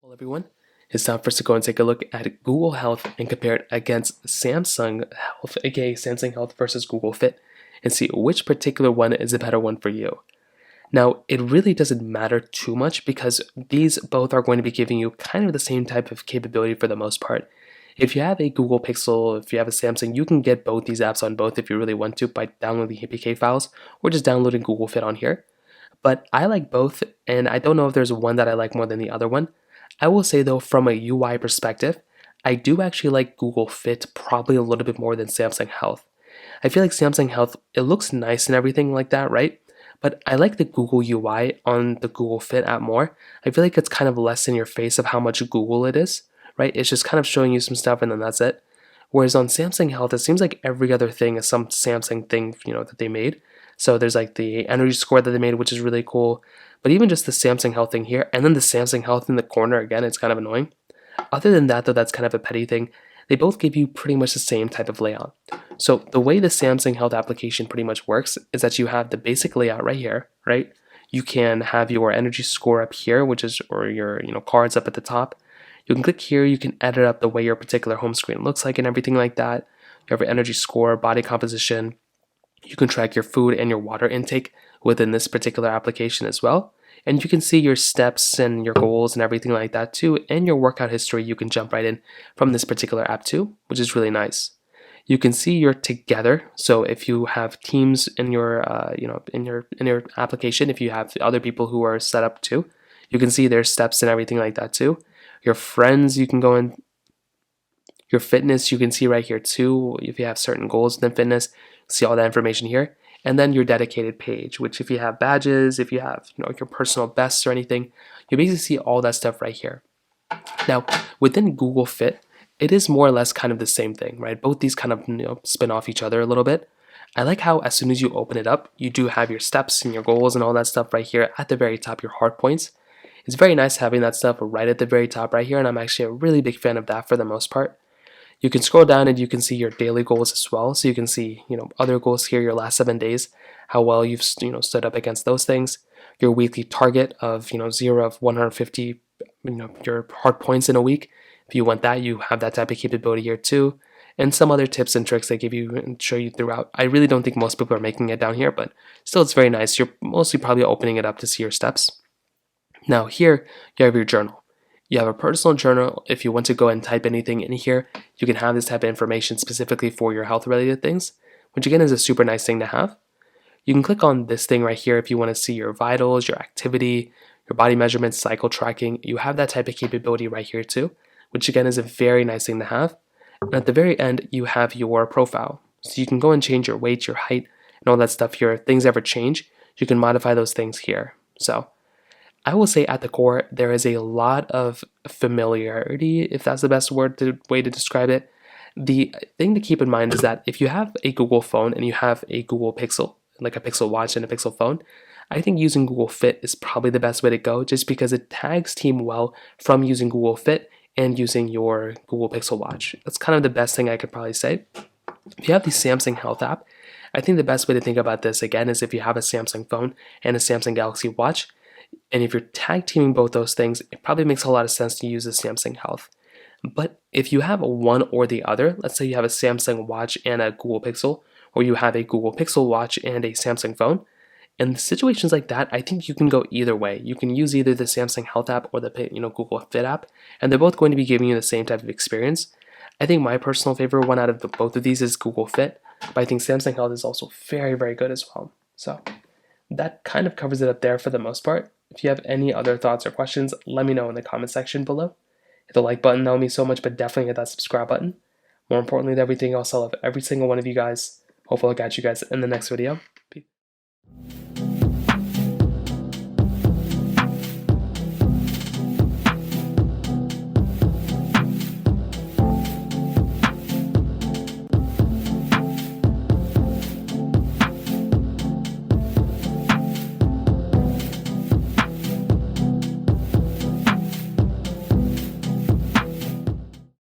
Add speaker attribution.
Speaker 1: Hello everyone, it's time for us to go and take a look at Google Health and compare it against Samsung Health, aka Samsung Health versus Google Fit, and see which particular one is a better one for you. Now, it really doesn't matter too much because these both are going to be giving you kind of the same type of capability for the most part. If you have a Google Pixel, if you have a Samsung, you can get both these apps on both if you really want to by downloading APK files or just downloading Google Fit on here. But I like both, and I don't know if there's one that I like more than the other one. I will say though, from a UI perspective, I do actually like Google Fit probably a little bit more than Samsung Health. I feel like Samsung Health, it looks nice and everything like that, right? But I like the Google UI on the Google Fit app more. I feel like it's kind of less in your face of how much Google it is, right? It's just kind of showing you some stuff and then that's it. Whereas on Samsung Health, it seems like every other thing is some Samsung thing, that they made. So there's like the energy score that they made, which is really cool. But even just the Samsung Health thing here, and then the Samsung Health in the corner again, it's kind of annoying. Other than that, though, that's kind of a petty thing. They both give you pretty much the same type of layout. So the way the Samsung Health application pretty much works is that you have the basic layout right here, right? You can have your energy score up here, which is, or your cards up at the top. You can click here, you can edit up the way your particular home screen looks like and everything like that. You have your energy score, body composition. You can track your food and your water intake within this particular application as well. And you can see your steps and your goals and everything like that too. And your workout history you can jump right in from this particular app too, which is really nice. You can see your together. So if you have teams in your in your application, if you have other people who are set up too, you can see their steps and everything like that too. Your friends, you can go in. Your fitness, you can see right here too. If you have certain goals within fitness, see all that information here. And then your dedicated page, which if you have badges, if you have your personal bests or anything, you basically see all that stuff right here. Now, within Google Fit, it is more or less kind of the same thing, right? Both these kind of spin off each other a little bit. I like how as soon as you open it up, you do have your steps and your goals and all that stuff right here at the very top, your hard points. It's very nice having that stuff right at the very top right here, and I'm actually a really big fan of that for the most part. You can scroll down and you can see your daily goals as well. So you can see, other goals here, your last 7 days, how well you've, stood up against those things. Your weekly target of, 0 of 150, your hard points in a week. If you want that, you have that type of capability here too. And some other tips and tricks they give you and show you throughout. I really don't think most people are making it down here, but still it's very nice. You're mostly probably opening it up to see your steps. Now here, you have your journal. You have a personal journal. If you want to go and type anything in here, you can have this type of information specifically for your health related things, which again is a super nice thing to have. You can click on this thing right here if you want to see your vitals, your activity, your body measurements, cycle tracking. You have that type of capability right here too, which again is a very nice thing to have. And at the very end, you have your profile. So you can go and change your weight, your height, and all that stuff here. If things ever change, you can modify those things here. So I will say at the core, there is a lot of familiarity, if that's the best way to describe it. The thing to keep in mind is that if you have a Google phone and you have a Google Pixel, like a Pixel Watch and a Pixel phone, I think using Google Fit is probably the best way to go just because it tags team well from using Google Fit and using your Google Pixel Watch. That's kind of the best thing I could probably say. If you have the Samsung Health app, I think the best way to think about this again is if you have a Samsung phone and a Samsung Galaxy Watch, and if you're tag teaming both those things, it probably makes a lot of sense to use the Samsung Health. But if you have one or the other, let's say you have a Samsung Watch and a Google Pixel, or you have a Google Pixel Watch and a Samsung phone, in situations like that, I think you can go either way. You can use either the Samsung Health app or the Google Fit app, and they're both going to be giving you the same type of experience. I think my personal favorite one out of both of these is Google Fit, but I think Samsung Health is also very, very good as well. So that kind of covers it up there for the most part. If you have any other thoughts or questions, let me know in the comment section below. Hit the like button, that would mean so much, but definitely hit that subscribe button. More importantly than everything else, I love every single one of you guys. Hopefully I'll catch you guys in the next video. Peace.